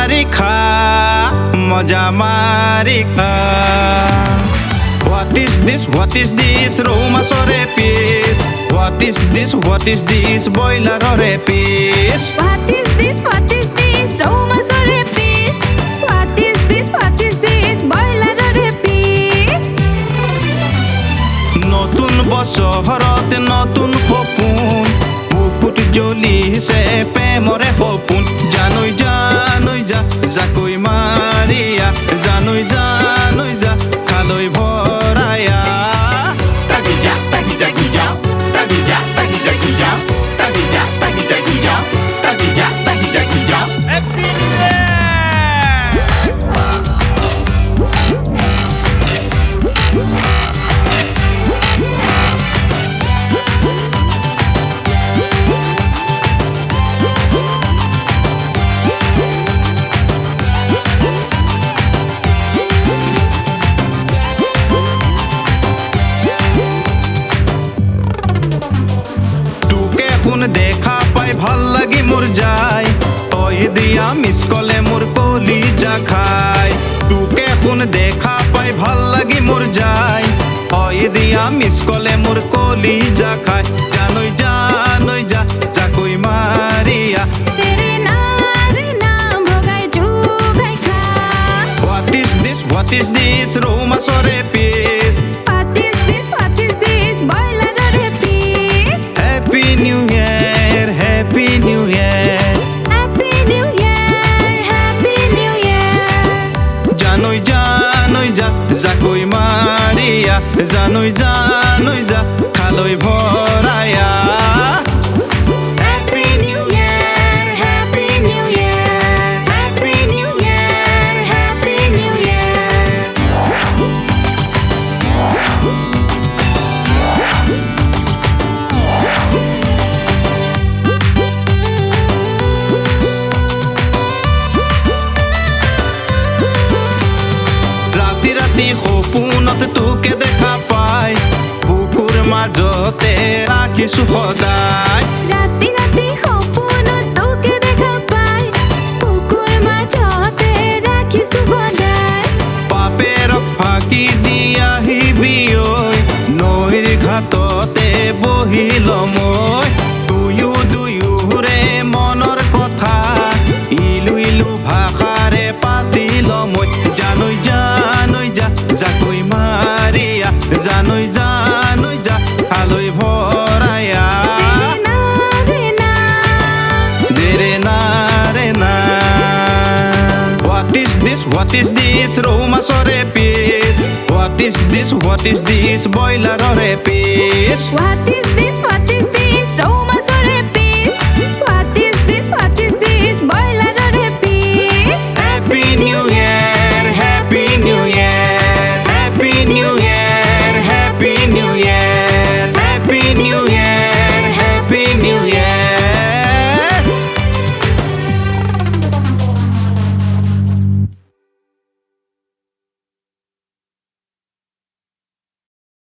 মারি খা মজা মারি খা What is this রৌ মাছৰে পিচ What is this ব্ৰইলাৰৰে পিচ What is this ৰৌ মাছৰে পিচ What is this ব্ৰইলাৰৰে পিচ নতুন বছৰত নতুন সপোন বুকুত জ্বলিছে প্ৰেমৰে সপোন জানৈ যা জাকৈ মাৰিয়া জানৈ যা খালৈ ভৰায়া দেখা পাই ভাল লাগি মোর যায় তই দিয়া মিস কলে মোর কলিজা খায় তোকে কোন দেখা পাই ভাল লাগি মোর যায় তই দিয়া মিস কলে মোর কলিজা খায় জানৈ যা জাকৈ মারিয়া তেরে নাম ভগাই জুগাই খা What is this রৌ মাছৰে পিচ What is this ব্ৰইলাৰৰে piece Happy New Year Happy New Year Happy New Year Happy New Year জানৈ যা জাকৈ মাৰিয়া জানৈ যা খালৈ ভৰায়া Happy New Year Happy New Year Happy New Year Happy New Year ৰাতি সপোনত তোকে দেখা পাই বুকুৰ মাজতে ৰাখিছো সদায় ৰাতি সপোনত তোকে দেখা পাই বুকুৰ মাজতে ৰাখিছো সদায় পাপেৰক ফাঁকি দি আহিবি ঐ নৈৰ ঘাটতে বহিল মই দুয়োৰে মনৰ কথা ইলু ভাষাৰে পাতিল মই জানৈ যা জাকৈ মাৰিয়া জানৈ যা খালৈ ভৰায়া দেৰে না What is this ৰৌ মাছৰে পিচ What is this ব্ৰইলাৰৰে পিচ What is this ৰৌ